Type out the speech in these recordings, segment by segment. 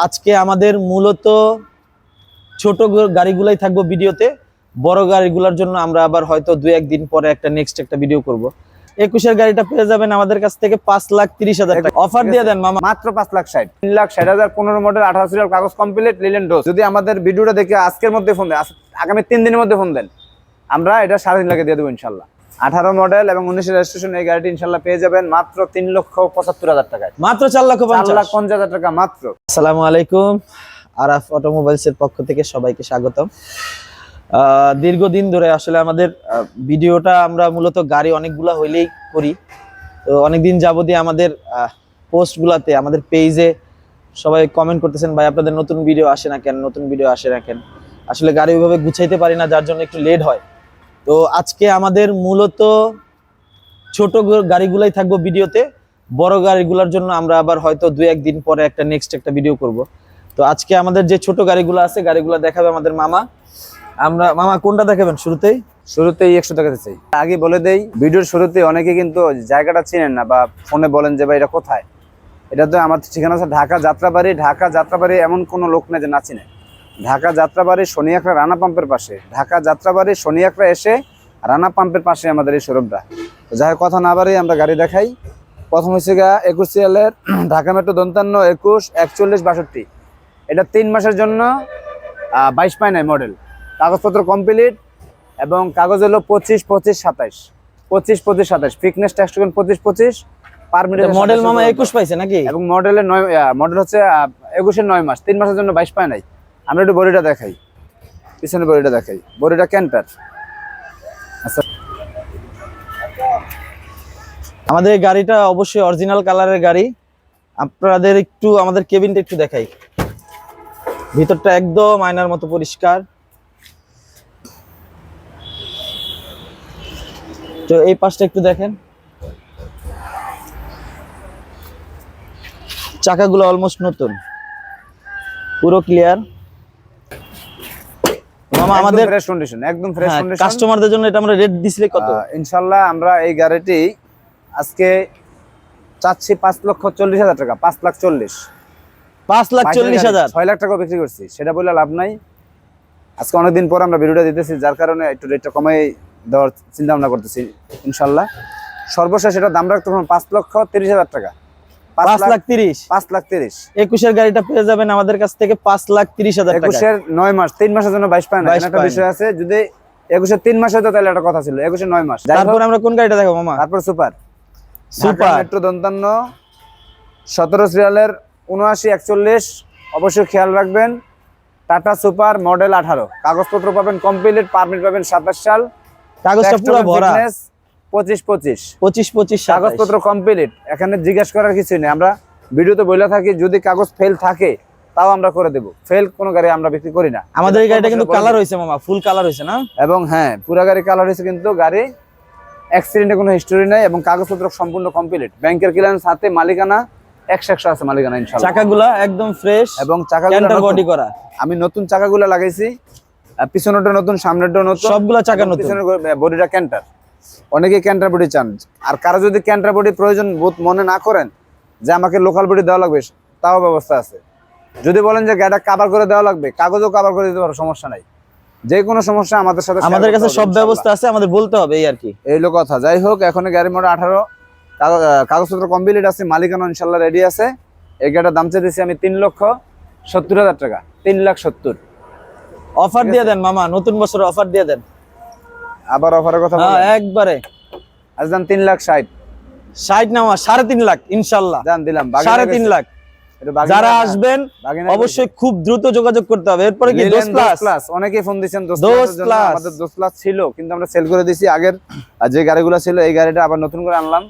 আজকে আমাদের মূলত ছোট গাড়িগুলাই থাকবো ভিডিওতে, বড় গাড়িগুলোর জন্য আমরা আবার হয়তো 2-1 দিন পরে নেক্সট একটা ভিডিও করব। 21-এর গাড়িটা পেয়ে যাবেন আমাদের কাছ থেকে 5,30,000 টাকা অফার দিয়ে দেন মামা। মাত্র 5,60,000 3,60,000 15 মডেল 18 সিরিয়াল কাগজ কমপ্লিট লিলেন ডোজ। যদি আমাদের ভিডিওটা দেখে আজকের মধ্যে ফোন দেন, আগামী 3 দিনের মধ্যে ফোন দেন, আমরা এটা 3.5 লাখে দিয়ে দেবো ইনশাল্লাহ। 18 মডেল এবং 19 রেজিস্ট্রেশন এই গাড়িটি ইনশাল্লাহ পেয়ে যাবেন মাত্র 3,75,000 টাকায়, মাত্র 4,50,000 টাকা মাত্র। আসসালামু আলাইকুম, আরাফ অটোমোবাইলসের পক্ষ থেকে সবাইকে স্বাগতম। দীর্ঘদিন ধরে আসলে আমাদের ভিডিওটা আমরা মূলত গাড়ি অনেকগুলা হইলেই করি, তো অনেকদিন যাবতীয় আমাদের পোস্টগুলাতে আমাদের পেজে সবাই কমেন্ট করতেছেন, ভাই আপনাদের নতুন ভিডিও আসে না কেন, নতুন ভিডিও আসে না কেন। আসলে গাড়ি ওইভাবে গুছাইতে পারি না, যার জন্য একটু লেট হয়। তো আজকে আমাদের মূলত ছোট গাড়িগুলাই থাকবো ভিডিওতে, বড় গাড়িগুলোর জন্য আমরা আবার হয়তো 2-1 দিন পরে নেক্সট একটা ভিডিও করব। তো আজকে আমাদের যে ছোট গাড়িগুলো আছে, গাড়িগুলো দেখাবে আমাদের মামা। মামা কোনটা দেখাবেন? শুরুতেই 100 দেখাতে চাই। আগে বলে দেই, ভিডিওর শুরুতে অনেকে কিন্তু জায়গাটা চিনেন না বা ফোনে বলেন যে ভাই এটা কোথায়। এটা তো আমার ঠিকানা আছে ঢাকা যাত্রাবাড়ি। ঢাকা যাত্রাবাড়ি এমন কোনো লোক নেই যে না চিনে। ঢাকা যাত্রাবাড়ি শনিয়াকড়া রানা পাম্পের পাশে, ঢাকা যাত্রাবাড়ি শনিয়াকড়া এসে রানা পাম্পের পাশে আমাদের এই শোরুমটা। যাই হোক, কথা না বাড়ি আমরা গাড়ি দেখাই। প্রথম হচ্ছে 21 সিরিয়ালের ঢাকা মেট্রো 55 21 41 62। এটা 3 মাসের জন্য 22 পায় নাই মডেল, কাগজপত্র কমপ্লিট এবং কাগজ হলো 25 25 27 25 25 27, fitness tax token 25 25 permit. Model মামা 21 পাইছে নাকি? এবং মডেলের মডেল হচ্ছে 21-এর 9 মাস, 3 মাসের জন্য 22 পায় নাই। আমরা একটু বডিটা দেখাই, পিছনে বডিটা দেখাই। বডিটা ক্যান্টার। আচ্ছা, আমাদের এই গাড়িটা অবশ্যই অরিজিনাল কালারের গাড়ি। আপনাদের একটু আমাদের কেবিনটা একটু দেখাই, ভিতরটা একদম আয়নার মতো পরিষ্কার। তো এই পাশটা একটু দেখেন, চাকাগুলো অলমোস্ট নতুন, পুরো ক্লিয়ার। মামা আমাদের ফ্রেশ কন্ডিশন, একদম ফ্রেশ কন্ডিশন। কাস্টমারদের জন্য এটা আমরা রেট দিছিলে কত? ইনশাআল্লাহ আমরা এই গাড়িটি আজকে চাচ্ছি 5,40,000 টাকা। 5,40,000 5,40,000 6 লাখ টাকা বিক্রি করছি, সেটা বলে লাভ নাই। আজকে অনেকদিন পর আমরা ভিডিওটা দিতেছি, যার কারণে একটু রেটটা কমাই দেওয়ার চিন্তা ভাবনা করতেছি ইনশাআল্লাহ। সর্বশেষ এটা দাম রাখতে 5,30,000 টাকা। 5,30,000 5,30,000 21-এর গাড়িটা পেয়ে যাবেন আমাদের কাছ থেকে 5,30,000 টাকা। 21-এর 9 মাস, 3 মাসের জন্য 22 পায় না, একটা বিষয় আছে। যদি 21-এর 3 মাস হতো তাহলে একটা কথা ছিল, 21-এর 9 মাস। তারপর আমরা কোন গাড়িটা দেখাবো মামা? তারপর সুপার মেট্রো 55 17 সিরিয়ালের 79 41, অবশ্যই খেয়াল রাখবেন। টাটা সুপার মডেল 18, কাগজপত্র পাবেন কমপ্লিট, পারমিট পাবেন 27 সাল, কাগজটা পুরো ভরা, 25 25 25 25 কাগজপত্র কমপ্লিট। এখানে জিজ্ঞাসা করার কিছু নেই, আমরা ভিডিওতে বলে থাকি যদি কাগজ ফেল থাকে তাও আমরা করে দেব। ফেল কোনো গাড়ি আমরা বিক্রি করি না। আমাদের এই গাড়িটা কিন্তু কালার হইছে মামা, ফুল কালার হইছে না? এবং হ্যাঁ, পুরো গাড়ি কালার হইছে, কিন্তু গাড়ি অ্যাক্সিডেন্টে কোনো হিস্টোরি নাই এবং কাগজপত্র সম্পূর্ণ কমপ্লিট। ব্যাংকের ক্লিয়ারেন্স হাতে, মালিকানা 100% আছে মালিকানা ইনশাআল্লাহ। চাকাগুলো একদম ফ্রেশ এবং চাকাগুলো বডি করা। আমি নতুন চাকাগুলো লাগাইছি, পিছনেরটা নতুন, সামনেরটা নতুন, সবগুলা চাকা নতুন। পিছনের বডিটা ক্যান্টার। অনেকেই ক্যান্টার বডি চান, আর কারো যদি ক্যান্টার বডি প্রয়োজন বোধ মনে না করেন যে আমাকে লোকাল বডি দেওয়া লাগবে, তাও ব্যবস্থা আছে। যদি বলেন যে গাড়িটা কভার করে দেওয়া লাগবে, কাগজও কভার করে দিতে পারো, সমস্যা নাই। যে কোনো সমস্যা আমাদের সাথে, আমাদের কাছে সব ব্যবস্থা আছে, আমাদের বলতে হবে এই আর কি, এই লোক কথা। যাই হোক, এখন গাড়ি মডেল 18, কাগজপত্র কমপ্লিট আছে, মালিকানা ইনশাআল্লাহ রেডি আছে। এই গাড়িটার দাম চাইতেছি আমি 3,70,000 টাকা। 3,70,000 অফার দিয়ে দেন মামা, নতুন বছর অফার দিয়ে দেন। আবার অফারের কথা হ্যাঁ একবারে আজ দাম 3,60,000 60 না, 3.5 লাখ ইনশাআল্লাহ। দাম দিলাম 3.5 লাখ। যারা আসবেন অবশ্যই খুব দ্রুত যোগাযোগ করতে হবে। এরপরে কি দোস্ত প্লাস, অনেকেই ফোন দিয়েছেন দোস্ত প্লাস। আমাদের দোস্ত প্লাস ছিল, কিন্তু আমরা সেল করে দিয়েছি। আগের যে গাড়িগুলো ছিল, এই গাড়িটা আবার নতুন করে আনলাম।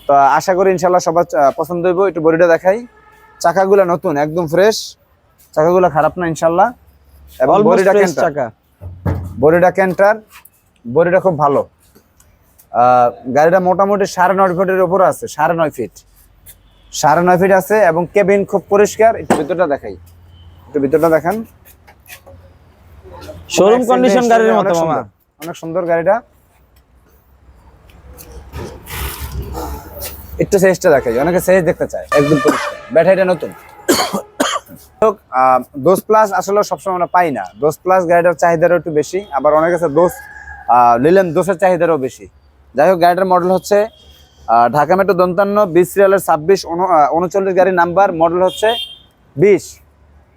তো আশা করি ইনশাআল্লাহ সবার পছন্দ হইব। একটু বডিটা দেখাই, চাকাগুলো নতুন, একদম ফ্রেশ, চাকাগুলো খারাপ না ইনশাআল্লাহ। এবং বডিটা ক্যান্টার, বডিটা ক্যান্টার, বডিটা খুব ভালো। গাড়িটা মোটামুটি 9.5 ফিটের উপরে আছে, 9.5 ফিট, 9.5 ফিট আছে। এবং কেবিন খুব পরিষ্কার। একটু ভিতরটা দেখাই, একটু ভিতরটা দেখান, শোরুম কন্ডিশন গাড়ির মতো মামা, অনেক সুন্দর গাড়িটা। একটু সাইজটা দেখাই, অনেকে সাইজ দেখতে চায়। একদম পরিষ্কার, ব্যাটারিটা নতুন, দোস প্লাস আসলে সবসময় আমরা পাই না। দোস প্লাস গাড়িটার চাহিদারও একটু বেশি, আবার অনেক আছে দোস লিলেন দোসের চাহিদারও বেশি। যাই হোক, গাড়িটার মডেল হচ্ছে ঢাকা মেট্রো 55 20 সিরিয়ালের 26 39 গাড়ির নাম্বার, মডেল হচ্ছে 20।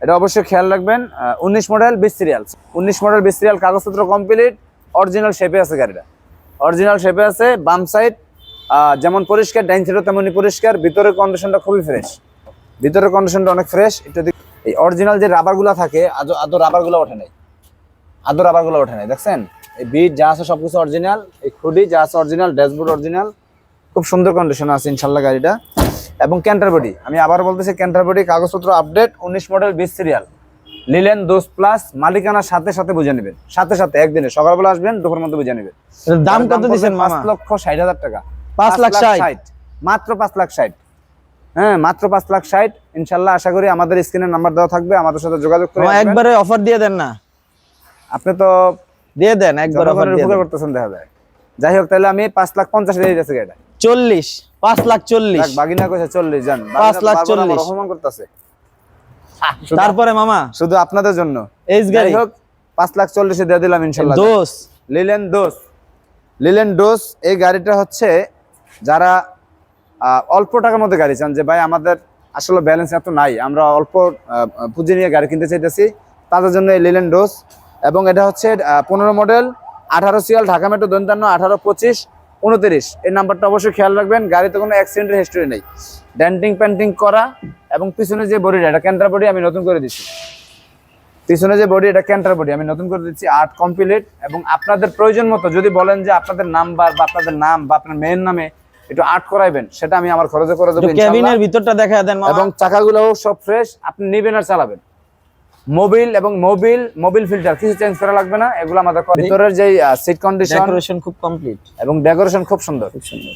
এটা অবশ্যই খেয়াল রাখবেন। 19 মডেল 20 সিরিয়াল, 19 মডেল 20 সিরিয়াল, কাগজপত্র কমপ্লিট, অরিজিনাল শেপে আছে গাড়িটা, অরিজিনাল শেপে আছে। বাম সাইড যেমন পরিষ্কার, ডাইন সাইডও তেমনই পরিষ্কার। ভিতরের কন্ডিশনটা খুবই ফ্রেশ, ভিতরের কন্ডিশনটা অনেক ফ্রেশ। এটা এই অরিজিনাল যে রাবারগুলো থাকে, আদৌ রাবারগুলো ওঠে নাই, আদৌ রাবারগুলো ওঠে নাই, দেখছেন? এই বিট যা আছে সবকিছু অরিজিনাল, এই খুঁটি যা আছে অরিজিনাল, ড্যাশবোর্ড অরিজিনাল, খুব সুন্দর কন্ডিশন আছে ইনশাল্লাহ গাড়িটা। এবং ক্যান্টার বডি, আমি আবার বলতেছি, ক্যান্টার বডি কাগজপত্র আপডেট, 19 মডেল 20 সিরিয়াল, লিলেন দোস প্লাস, মালিকানার সাথে সাথে বুঝে নেবেন, সাথে সাথে একদিনে সকালবেলা আসবেন, দুপুরের মধ্যে বুঝে নেবেন। দাম কত দিচ্ছেন মামা? 5,60,000 টাকা। 5,60,000 মাত্র 5,60,000। হ্যাঁ, মাত্র 5,60,000 ইনশাল্লাহ। আশা করি আমাদের স্ক্রিনের নাম্বার দেওয়া থাকবে, আমাদের সাথে যোগাযোগ করে আসবেন। একবারে অফার দিয়ে দেন না? আপনি তো দিয়ে দেন, একবার অফার দিয়ে দেন। করতেছেন দেখা যায়। যাই হোক, তাহলে আমি 5,50,000 দিয়ে দিতেছি গাড়িটা। 40, 5,40,000 বাগিনা কইছে 40, জান 5,40,000 অপমান করতেছে। তারপরে মামা শুধু আপনাদের জন্য এইচ গাড়ি, যাই হোক 5,40,000 দিয়ে দিলাম ইনশাল্লাহ। দোস লিলেন দোস, লিলেন দোস। এই গাড়িটা হচ্ছে যারা অল্প টাকার মধ্যে গাড়ি চান, যে ভাই আমাদের আসলে ব্যালেন্স এত নাই, আমরা অল্প পুঁজি নিয়ে গাড়ি কিনতে চাইতেছি, তাদের জন্য এই লিলেন দোস। এবং এটা হচ্ছে 15 মডেল 18 সিরিয়াল, ঢাকা মেট্রো 55 18 25 29। এই নাম্বারটা অবশ্যই খেয়াল রাখবেন। গাড়িতে কোনো অ্যাক্সিডেন্টের হিস্টরি নেই, ডেন্টিং পেন্টিং করা। এবং পিছনে যে বডিটা, এটা ক্যান্টার বডি আমি নতুন করে দিচ্ছি, পিছনে যে বডি এটা ক্যান্টার বডি আমি নতুন করে দিচ্ছি, আর্ট কমপ্লিট। এবং আপনাদের প্রয়োজন মতো যদি বলেন যে আপনাদের নাম্বার বা আপনাদের নাম বা আপনার মেয়ের নামে একটু আর্ট করাইবেন, সেটা আমি আমার খরচে করে দেবো ইনশাআল্লাহ। কেবিনের ভিতরটা দেখা দেন মামা। এবং চাকাগুলোও সব ফ্রেশ, আপনি নেবেন আর চালাবেন। মোবিল এবং মোবিল ফিল্টার কিছু চেঞ্জ করা লাগবে না, এগুলো আমাদের ভিতরের যে সিট কন্ডিশন, ডেকোরেশন খুব কমপ্লিট এবং ডেকোরেশন খুব সুন্দর, খুব সুন্দর।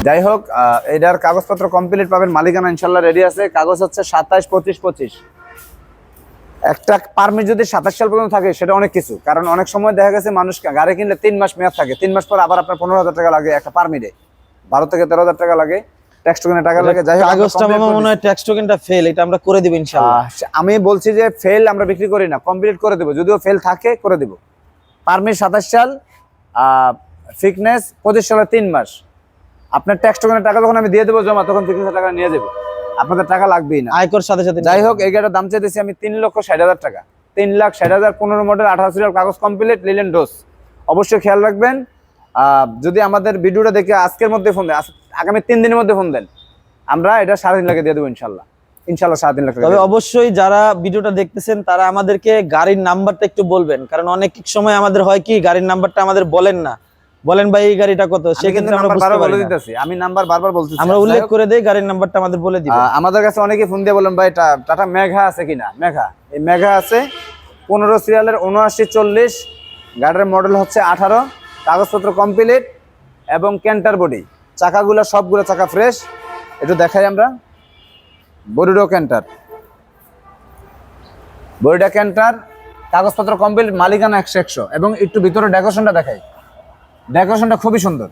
যাই হোক, এটার কাগজপত্র কমপ্লিট পাবেন, মালিকানা ইনশাল্লাহ রেডি আছে। কাগজ হচ্ছে 27 25 25। একটা পারমিট যদি 27 সাল পর্যন্ত থাকে সেটা অনেক কিছু, কারণ অনেক সময় দেখা গেছে মানুষ গাড়ি কিনলে 3 মাস মেয়াদ থাকে, 3 মাস পর আবার আপনার 15,000 টাকা লাগে একটা পারমিটে, 12 থেকে 13,000 টাকা লাগে, ট্যাক্স টোকেনে টাকা লাগে। যাই হোক, কাগজটা মামা মনে হয় ট্যাক্স টোকেনটা ফেল, এটা আমরা করে দিব ইনশাআল্লাহ। আমি বলছি যে ফেল আমরা বিক্রি করি না, কমপ্লিট করে দেব, যদিও ফেল থাকে করে দেব। পারমিট 27 সাল, ফিটনেস 25 সালের 3 মাস। আপনার ট্যাক্স টোকেনের টাকা যখন আমি দিয়ে দেবো জমা, তখন ফিটনেসের টাকা নিয়ে যাবো, আপনাদের টাকা লাগবেই না, আয়কর সাথে সাথে। যাই হোক, এই গাড়িটার দাম চাইতেছি আমি 3,60,000 টাকা, 3,60,000, 15 মডেল 18 সিরিয়াল, কাগজ কমপ্লিট, লিলেন ডোস। অবশ্যই খেয়াল রাখবেন, যদি আমাদের ভিডিওটা দেখে আজকের মধ্যে ফোন দেন, আগামী 3 দিনের মধ্যে ফোন দেন, আমরা এটা 3.5 লাখে দিয়ে দেবো ইনশাল্লাহ, ইনশাল্লাহ 3.5 লাখ। তবে অবশ্যই যারা ভিডিওটা দেখতেছেন তারা আমাদেরকে গাড়ির নাম্বারটা একটু বলবেন, কারণ অনেক সময় আমাদের হয় কি গাড়ির নাম্বারটা আমাদের বলেন না, বলেন ভাই এই গাড়িটা কত, সেক্ষেত্রে আমরা বুঝতে পারি না। আমি নাম্বার বারবার বলতেছি, আমরা উল্লেখ করে দেই, গাড়ির নাম্বারটা আমাদের বলে দিবেন। আমাদের কাছে অনেকে ফোন দিয়ে বলেন ভাই টাটা মেঘা আছে কিনা। মেঘা, এই মেঘা আছে 15 সিরিয়ালের 7940, গাড়ির মডেল হচ্ছে 18, কাগজপত্র কমপ্লিট এবং ক্যান্টার বডি, চাকাগুলো সবগুলো চাকা ফ্রেশ। একটু দেখাই আমরা, বডিডো ক্যান্টার, বডিডো ক্যান্টার, কাগজপত্র কমপ্লিট, মালিকানা 100 এবং একটু ভিতরে ডেকোরেশনটা দেখাই, ডেকোরেশনটা খুবই সুন্দর।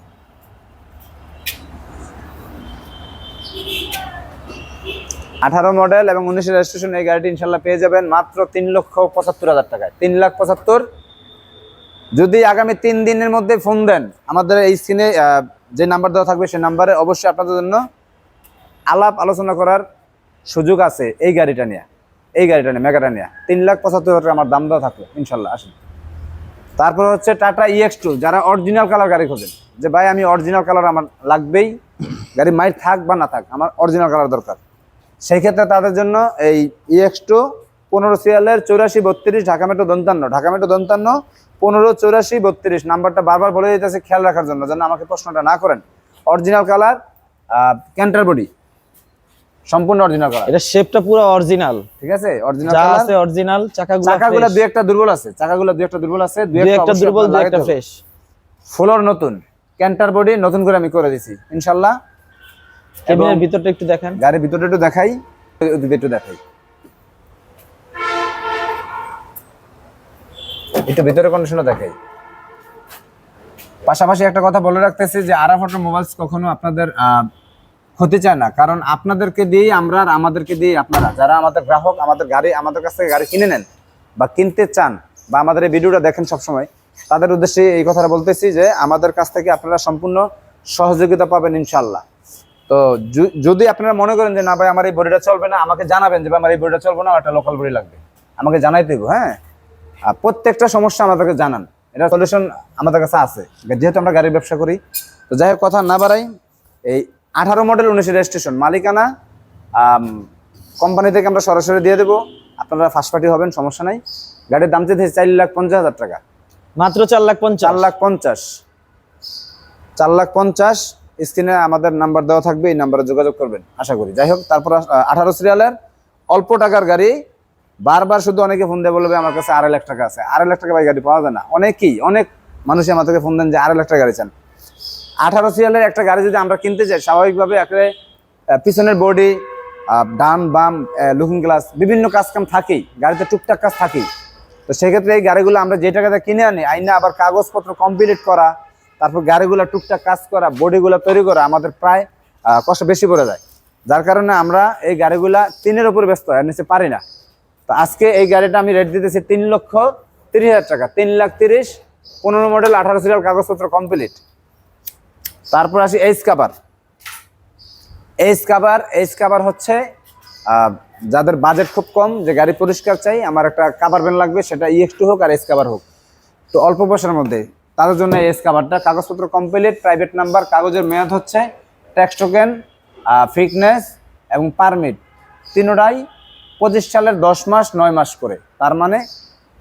18 মডেল এবং 19 রেজিস্ট্রেশন এই গাড়িটি ইনশাল্লাহ পেয়ে যাবেন মাত্র 3,75,000 টাকায়, 3,75,000। যদি আগামী 3 দিনের মধ্যে ফোন দেন, আমাদের এই সিনে যে নাম্বার দেওয়া থাকবে সেই নাম্বারে, অবশ্যই আপনাদের জন্য আলাপ আলোচনা করার সুযোগ আছে এই গাড়িটা নিয়ে, এই গাড়িটা নিয়ে, মেগাটা নিয়ে। 3,75,000 টাকা আমার দাম দেওয়া থাকবে ইনশাল্লাহ। আসুন, তারপর হচ্ছে টাটা EX2, যারা অরিজিনাল কালার গাড়ি খোঁজেন, যে ভাই আমি অরিজিনাল কালার আমার লাগবেই, গাড়ি মাইর থাক বা না থাক আমার অরিজিনাল কালার দরকার, সেই ক্ষেত্রে তাদের জন্য এই EX2 15 সিরিয়ালের 8432, ঢাকা মেট্রো 55, ঢাকা মেট্রো 55 15 84 32 নাম্বারটা বারবার বলে দিতেছে, খেয়াল রাখার জন্য, যেন আমাকে প্রশ্নটা না করেন। অরিজিনাল কালার, ক্যান্টার বডি সম্পূর্ণ অরিজিনাল কালার, এটা শেপটা পুরো অরিজিনাল, ঠিক আছে, অরিজিনাল যা কালার আছে অরিজিনাল। চাকাগুলো দুই একটা দুর্বল আছে, চাকাগুলো দুই একটা দুর্বল আছে, দুই একটা দুর্বল, দুই একটা ফ্রেশ। ফ্লোর নতুন, ক্যান্টার বডি নতুন করে আমি করে দিছি ইনশাআল্লাহ। কেবিনের ভিতরটা একটু দেখেন, গাড়ির ভিতরটা একটু দেখাই, একটু দেখাই, একটু ভিতরে কন্ডিশনটা দেখাই। পাশাপাশি একটা কথা বলে রাখতেছি যে আরাফ অটোমোবাইলস কখনো আপনাদের হতে চায় না, কারণ আপনাদেরকে দিয়েই আমরা আর আমাদেরকে দিয়ে আপনারা, যারা আমাদের গ্রাহক, আমাদের গাড়ি, আমাদের কাছ থেকে গাড়ি কিনে নেন বা কিনতে চান বা আমাদের এই ভিডিওটা দেখেন সবসময়, তাদের উদ্দেশ্যে এই কথাটা বলতেছি যে আমাদের কাছ থেকে আপনারা সম্পূর্ণ সহযোগিতা পাবেন ইনশাল্লাহ। তো যদি আপনারা মনে করেন যে না ভাই আমার এই বডিটা চলবে না, আমাকে জানাবেন যে ভাই আমার এই বডিটা চলবে না, একটা লোকাল বডি লাগবে, আমাকে জানাই দেবো। হ্যাঁ, আর প্রত্যেকটা সমস্যা আমাদেরকে জানান, এটা সলিউশন আমাদের কাছে আছে, যেহেতু আমরা গাড়ির ব্যবসা করি। তো যাই হোক, কথা না বাড়াই, এই 18 মডেল 19 রেজিস্ট্রেশন, মালিকানা কোম্পানি থেকে আমরা সরাসরি দিয়ে দেবো, আপনারা ফার্স্ট পার্টি হবেন, সমস্যা নাই। গাড়ির দাম চেয়েছে 4,50,000 টাকা, মাত্র 4,50,000। 4,50,000, 4,50,000। স্ক্রিনে আমাদের নাম্বার দেওয়া থাকবে, এই নাম্বারে যোগাযোগ করবেন আশা করি। যাই হোক, তারপর 18 সিরিয়ালের অল্প টাকার গাড়ি, বারবার শুধু অনেকে ফোন দিয়ে বলবে আমার কাছে 2.5 লাখ টাকা আছে। 2.5 লাখ টাকা ভাই গাড়ি পাওয়া যায় না। অনেক মানুষই আমাদেরকে ফোন দেন যে 2.5 লাখ টাকা গাড়ি চান। 18 সিরিয়ালের একটা গাড়ি যদি আমরা কিনতে চাই, স্বাভাবিকভাবে একটা পিছনের বডি, ডান বাম, লুকিং গ্লাস, বিভিন্ন কাজ কাম থাকেই গাড়িতে, টুকটাক কাজ থাকেই। তো সেক্ষেত্রে এই গাড়িগুলো আমরা যে টাকাতে কিনে আনি, আইনা আবার কাগজপত্র কমপ্লিট করা, তারপর গাড়িগুলো টুকটাক কাজ করা, বডিগুলো তৈরি করা আমাদের প্রায় কষ্ট বেশি পড়ে যায়, যার কারণে আমরা এই গাড়িগুলা 3-এর উপর ব্যস্ত হয়, নিচে পারি না। তো আজকে এই গাড়িটা আমি রেট দিতেছি 3,30,000 টাকা, 3,30,000, 15 মডেল, 18 সিরিয়াল, কাগজপত্র কমপ্লিট। তারপর আসি এইচ কাভার। এইচ কাভার হচ্ছে যাদের বাজেট খুব কম, যে গাড়ি পরিষ্কার চাই, আমার একটা কাভার ভ্যান লাগবে, সেটা EX2 হোক আর এইচ কাভার হোক, তো অল্প পয়সার মধ্যে, তাদের জন্য এইচ কাভারটা। কাগজপত্র কমপ্লিট, প্রাইভেট নাম্বার, কাগজের মেয়াদ হচ্ছে, ট্যাক্স টোকেন, ফিটনেস এবং পারমিট, তিনটাই 25 সালের 10 মাস 9 মাস করে, তার মানে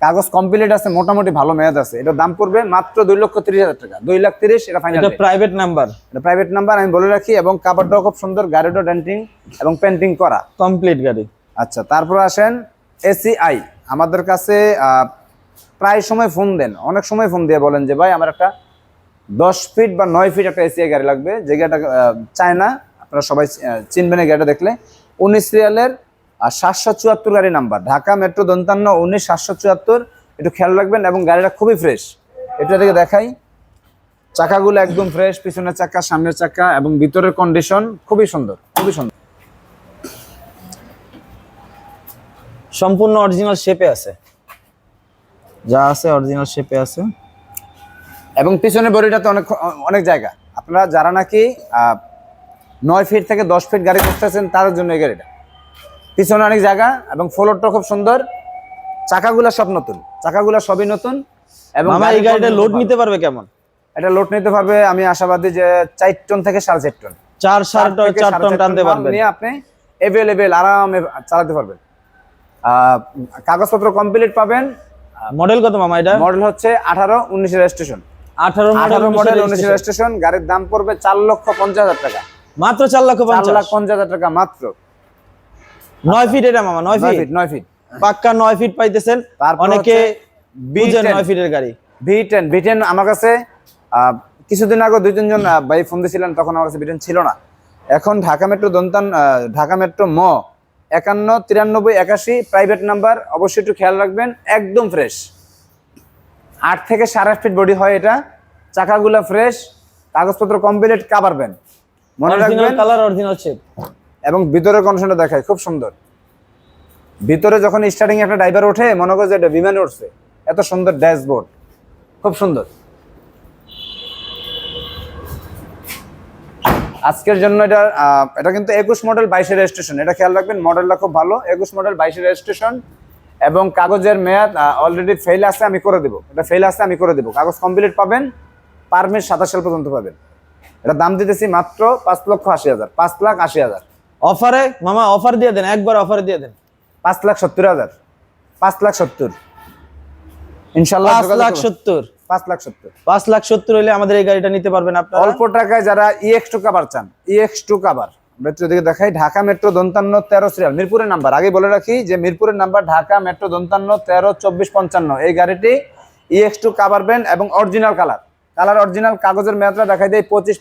কাগজ কমপ্লিট আছে, মোটামুটি ভালো মেয়াদ আছে। এটার দাম পড়বে মাত্র 2,30,000 টাকা, 2,30,000, এটা ফাইনাল। এটা প্রাইভেট নাম্বার, এটা প্রাইভেট নাম্বার, আমি বলে রাখি। এবং কাভারটাও খুব সুন্দর, গাড়িটাও ডেন্টিং এবং পেন্টিং করা, কমপ্লিট গাড়ি। আচ্ছা, তারপর আসেন ACI। আমাদের কাছে প্রায় সময় ফোন দেন, অনেক সময় ফোন দিয়ে বলেন যে ভাই আমার একটা 10 ফিট বা 9 ফিট একটা ACI গাড়ি লাগবে, যে গাড়িটা চায় না, আপনারা সবাই চিনবেন এই গাড়িটা দেখলে। 19 সিরিয়ালের 774 গাড়ি নাম্বার, ঢাকা মেট্রো 59 774, একটু খেয়াল রাখবেন। এবং গাড়িটা খুবই ফ্রেশ, এটা থেকে দেখাই, চাকাগুলো একদম ফ্রেশ, পিছনের চাকা, সামনের চাকা এবং ভিতরের কন্ডিশন খুবই সুন্দর, খুবই সুন্দর, সম্পূর্ণ অরিজিনাল শেপে আছে, যা আছে অরিজিনাল শেপে আছে। এবং পিছনের বডিটাতে অনেক জায়গা। আপনারা যারা নাকি 9 ফিট থেকে 10 ফিট গাড়ি করতেছেন, তাদের জন্য এই গাড়িটা, পিছনে অনেক জায়গা এবং ফ্লোরটা খুব সুন্দর, চাকাগুলো সব নতুন, চাকাগুলো সবই নতুন। এবং মামা এই গাড়িটা লোড নিতে পারবে কেমন? এটা লোড নিতে পারবে, আমি আশাবাদী যে 4 টন থেকে 4.5 টন, 4 টন টানতে পারবেন, নিয়ে আপনি এভেলেবেল আরামে চালাতে পারবেন। কাগজপত্র কমপ্লিট পাবেন। মডেল কত মামা এটা? মডেল হচ্ছে 18-19 রেজিস্ট্রেশন, 18 মডেল 19 রেজিস্ট্রেশন। গাড়ির দাম পড়বে 4,50,000 টাকা, মাত্র 4,50,000, 4,50,000 টাকা মাত্র। 9 ফিট এটা মামা, 9 ফিট, 9 ফিট পাক্কা 9 ফিট পাইতেছেন। অনেকে বুঝেন 9 ফিটের গাড়ি। V10 আমার কাছে কিছুদিন আগে 2-3 জন ভাই ফোন দিয়েছিলেন, তখন আমার কাছে V10 ছিল না। এখন Dhaka metro Dhaka metro 51 93 81 private number, অবশ্যই একটু খেয়াল রাখবেন, একদম ফ্রেশ, 8 থেকে 8.5 ফিট বডি হয় এটা, চাকাগুলো ফ্রেশ, কাগজপত্র কমপ্লিট, কাভার ভ্যান, মনে রাখবেন, কালার অরিজিনাল শেপ। এবং ভিতরের কন্ডিশনটা দেখায়, খুব সুন্দর। ভিতরে যখন স্টার্টিং একটা ড্রাইভার ওঠে, মনে করে যে এটা বিমানে উঠছে, এত সুন্দর ড্যাশবোর্ড, খুব সুন্দর। আজকের জন্য এটা কিন্তু 21 মডেল 22 রেজিস্ট্রেশন, এটা খেয়াল রাখবেন, মডেলটা খুব ভালো, 21 মডেল 22 রেজিস্ট্রেশন। এবং কাগজের মেয়াদ অলরেডি ফেল আছে, আমি করে দেবো, এটা ফেল আছে, আমি করে দেবো, কাগজ কমপ্লিট পাবেন, পারমিট 27 সাল পর্যন্ত পাবেন। এটা দাম দিতেছি মাত্র 5,80,000, 5,80,000 অফারে মামা, অফার দিয়ে দেন, একবার অফারে দিয়ে দেন, 5,70,000, 5,70,000 ইনশাআল্লাহ, 5,70,000, 5,70,000, 5,70,000 হলে আমাদের এই গাড়িটা নিতে পারবেন আপনারা। অল্প টাকায় যারা EX2 কাভার চান, EX2 কাভার মেট্রো দিকে দেখাই, ঢাকা মেট্রো 53 13 সিরিয়াল, মিরপুরের নাম্বার, আগে বলে রাখি যে মিরপুরের নাম্বার, ঢাকা মেট্রো 53 13 24 55। এই গাড়িটি EX2 কাভার ভ্যান এবং অরিজিনাল কালার অরিজিনাল, কাগজের মেয়াদটা দেখাই দেয় 25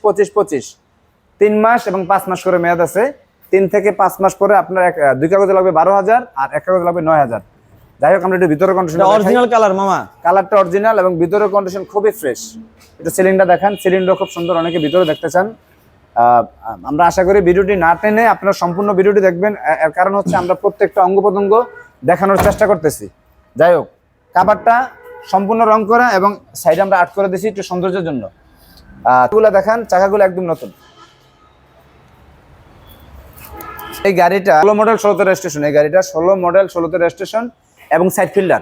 3 মাস এবং 5 মাস করে মেয়াদ আছে। 3 থেকে 5 মাস পরে আপনার 2 কাগজে লাগবে 12,000 আর 1 কাগজে লাগবে 9,000। যাই হোক, আমরা একটু ভিতরের কন্ডিশন, অরিজিনাল কালার মামা, কালারটা অরিজিনাল এবং ভিতরের কন্ডিশন খুবই ফ্রেশ। এটা সিলিংটা দেখান, সিলিংটা খুব সুন্দর, অনেকে ভিতরে দেখতে চান। আমরা আশা করি ভিডিওটি না টেনে আপনারা সম্পূর্ণ ভিডিওটি দেখবেন। এর কারণ হচ্ছে আমরা প্রত্যেকটা অঙ্গ প্রত্যঙ্গ দেখানোর চেষ্টা করতেছি। যাই হোক, কাভারটা সম্পূর্ণ রং করা এবং সাইডে আমরা আর্ট করে দিয়েছি একটু সৌন্দর্যের জন্য। এগুলো দেখান, চাকাগুলো একদম নতুন। এই গাড়িটা 16 মডেল 16তে রেজিস্ট্রেশন। এই গাড়িটা 16 মডেল 16তে রেজিস্ট্রেশন এবং সাইড ফিল্ডার।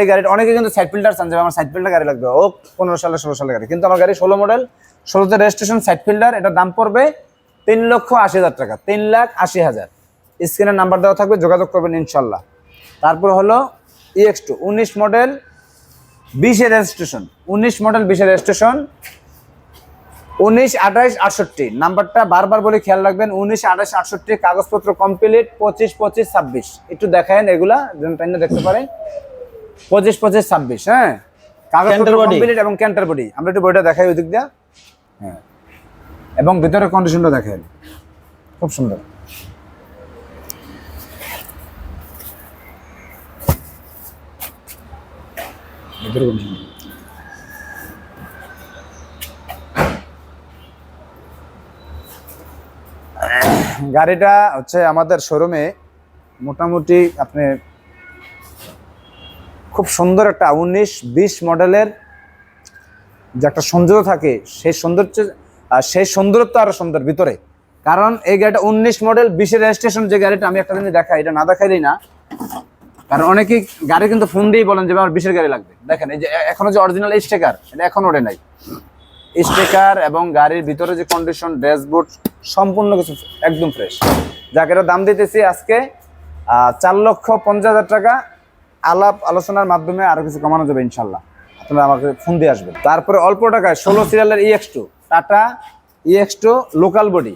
এই গাড়িটা অনেকে কিন্তু সাইড ফিল্ডার চান যে আমার সাইড ফিল্ডার গাড়ি লাগবে, ও 15 সালে 16 সালের গাড়ি, কিন্তু আমার গাড়ি 16 মডেল 16তে রেজিস্ট্রেশন সাইড ফিল্ডার। এটার দাম পড়বে 3,80,000 টাকা, 3,80,000। স্ক্রিনের নাম্বার দেওয়া থাকবে, যোগাযোগ করবেন ইনশাল্লাহ। তারপর হলো EX2 19 মডেল 20-এর রেজিস্ট্রেশন, 19 মডেল 20-এর রেজিস্ট্রেশন, 19-28-68 নাম্বারটা বারবার বলে খেয়াল রাখবেন। 19-28-68 কাগজপত্র কমপ্লিট, 25-25-26 একটু দেখেন, এগুলা দেখতে পারেন 25-25-26। হ্যাঁ, কাগজপত্র কমপ্লিট এবং ক্যান্টার বডি। আমরা একটু বইটা দেখাই ওই দিক দিয়ে। হ্যাঁ, এবং ভিতরের কন্ডিশনটা দেখেন, খুব সুন্দর। গাড়িটা হচ্ছে আমাদের শোরুমে মোটামুটি আপনি খুব সুন্দর একটা 19-20 মডেলের যে একটা সৌন্দর্য থাকে, সেই সৌন্দর্যত্ব আরো সুন্দর ভিতরে। কারণ এই গাড়িটা 19 মডেল 20-এর রেজিস্ট্রেশন। যে গাড়িটা আমি একটা জিনিস দেখাই, এটা না দেখাইলেই না, কারণ অনেকেই গাড়ি কিন্তু ফোন দিয়েই বলেন যে আমার 20-এর গাড়ি লাগবে। দেখেন এই যে এখনো যে অরিজিনাল স্টিকার, এটা এখন ওঠে নাই। স্টিকার এবং গাড়ির ভিতরে যে কন্ডিশন, ড্যাশবোর্ড সম্পূর্ণ কিছু একদম ফ্রেশ। যাকে এটার দাম দিতেছি আজকে 4,50,000 টাকা। আলাপ আলোচনার মাধ্যমে আরো কিছু কমানো যাবে ইনশাল্লাহ। আপনারা আমাকে ফোন দিয়ে আসবেন। তারপরে অল্প টাকায় 16 সিরিয়ালের EX2, tata EX2 local body,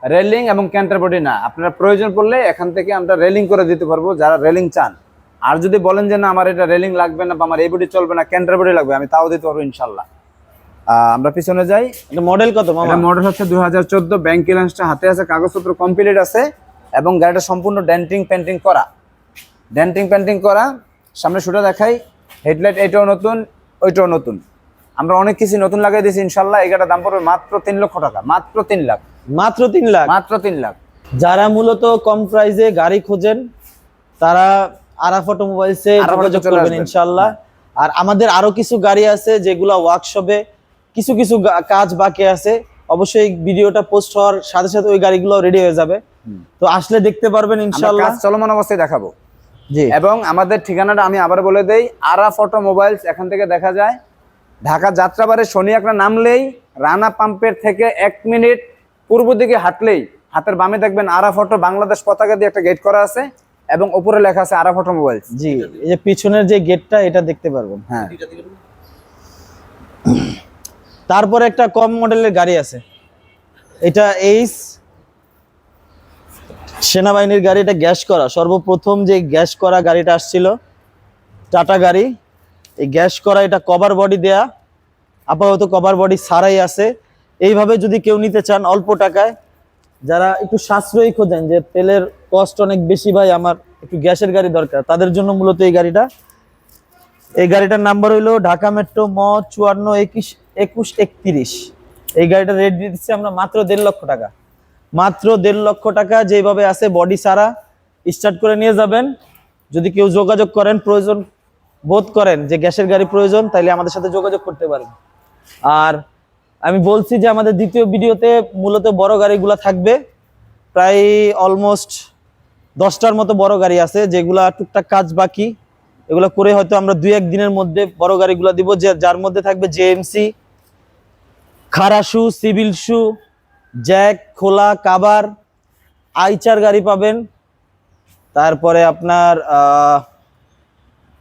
railing এবং ক্যান্টার বডি না। আপনারা প্রয়োজন পড়লে এখান থেকে আমরা রেলিং করে দিতে পারবো যারা রেলিং চান। আর যদি বলেন যে না আমার এটা রেলিং লাগবে না বা আমার এই বডি চলবে না, ক্যান্টার বডি লাগবে, আমি তাও দিতে পারবো ইনশাল্লাহ। আমরা পিছনে যাই। এটা মডেল কত মামা? এটা মডেল হচ্ছে 2014, ব্যাংক ক্লিয়ারেন্সটা হাতে আছে, কাগজপত্র কমপ্লিট আছে এবং গাড়িটা সম্পূর্ণ ডেন্টিং পেন্টিং করা। সামনে শুটা দেখাই, হেডলাইট এটাও নতুন, ওইটাও নতুন। আমরা অনেক কিছু নতুন লাগাই দিয়েছি ইনশাল্লাহ। এই গাড়িটার দাম পড়বে মাত্র 3 লক্ষ টাকা, মাত্র 3 লাখ, মাত্র 3 লাখ, মাত্র 3 লাখ। যারা মূলত কম প্রাইসে গাড়ি খোঁজেন তারা আরাফ অটোমোবাইলসে যোগাযোগ করবেন ইনশাআল্লাহ। আর আমাদের আরো কিছু গাড়ি আছে যেগুলো ওয়ার্কশপে কিছু কাজ বাকি আছে। অবশ্যই ভিডিওটা পোস্ট হওয়ার সাথে সাথে ওই গাড়িগুলো রেডি হয়ে যাবে, তো আসলে দেখতে পারবেন ইনশাআল্লাহ। কাজ চলমান অবস্থায় দেখাবো। জি, এবং আমাদের ঠিকানাটা আমি আবার বলে দেই, আরাফ অটোমোবাইলস। এখান থেকে দেখা যায় ঢাকা যাত্রাবাড়ি শনি একটা নামলেই রানা পাম্পের থেকে 1 মিনিট পূর্ব দিকে হাঁটলেই হাতের বামে দেখবেন আরাফ অটো বাংলাদেশ পতাকা দিয়ে একটা গেট করা আছে এবং উপরে লেখা আছে আরাফ অটোমোবাইলস। জি, এই যে পিছনের যে গেটটা এটা দেখতে পারবেন। হ্যাঁ, তারপরে একটা কম মডেলের গাড়ি আছে, এটা সেনাবাহিনীর গাড়ি। এটা গ্যাস করা, সর্বপ্রথম যে গ্যাস করা গাড়িটা আসছিল টাটা গাড়ি, এই গ্যাস করা। এটা কভার বডি দেয়া, আপাতত কভার বডি ছাড়াই আছে। এইভাবে যদি কেউ নিতে চান অল্প টাকায়, যারা একটু সাশ্রয়ী খোঁজেন যে তেলের কস্ট অনেক বেশি ভাই, আমার একটু গ্যাসের গাড়ি দরকার, তাদের জন্য মূলত এই গাড়িটা। এই গাড়িটার নাম্বার হইলো ঢাকা মেট্রো ম 542131। এই গাড়িটা রেট দিচ্ছি আমরা মাত্র 1.5 লক্ষ টাকা, মাত্র 1.5 লক্ষ টাকা। যেভাবে আছে বডি সারা স্টার্ট করে নিয়ে যাবেন। যদি কেউ যোগাযোগ করেন, প্রয়োজন বোধ করেন যে গ্যাসের গাড়ি প্রয়োজন, তাইলে আমাদের সাথে যোগাযোগ করতে পারেন। আর আমি বলছি যে আমাদের দ্বিতীয় ভিডিওতে মূলত বড় গাড়িগুলা থাকবে, প্রায় অলমোস্ট 10টার মতো বড় গাড়ি আছে যেগুলা টুকটাক কাজ বাকি, এগুলো করে হয়তো আমরা 2-1 দিনের মধ্যে বড় গাড়িগুলো দিব, যার মধ্যে থাকবে জেএমসি, খারাশু, সিভিল শু, জ্যাক, খোলা, কাবার, আইচার গাড়ি পাবেন। তারপরে আপনার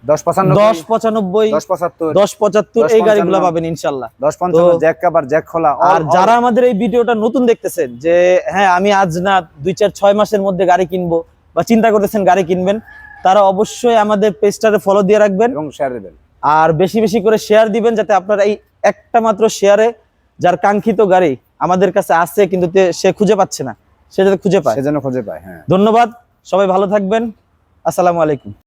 1075 এই গাড়িগুলো পাবেন ইনশাআল্লাহ। 1055 জ্যাক কাবার, জ্যাক খোলা। আর যারা আমাদের এই ভিডিওটা নতুন দেখতেছেন যে হ্যাঁ আমি আজ না 2-4-6 মাসের মধ্যে গাড়ি কিনবো বা চিন্তা করতেছেন গাড়ি কিনবেন, তারা অবশ্যই আমাদের পেজটারে ফলো দিয়ে রাখবেন এবং শেয়ার দিবেন। আর বেশি বেশি করে শেয়ার দিবেন, যাতে আপনারা এই একটা মাত্র শেয়ারে যার কাঙ্ক্ষিত গাড়ি আমাদের কাছে আছে কিন্তু সে খুঁজে পাচ্ছে না, সে যাতে খুঁজে পায়, সেজন্য খুঁজে পায়। হ্যাঁ, ধন্যবাদ, সবাই ভালো থাকবেন, আসসালামু আলাইকুম।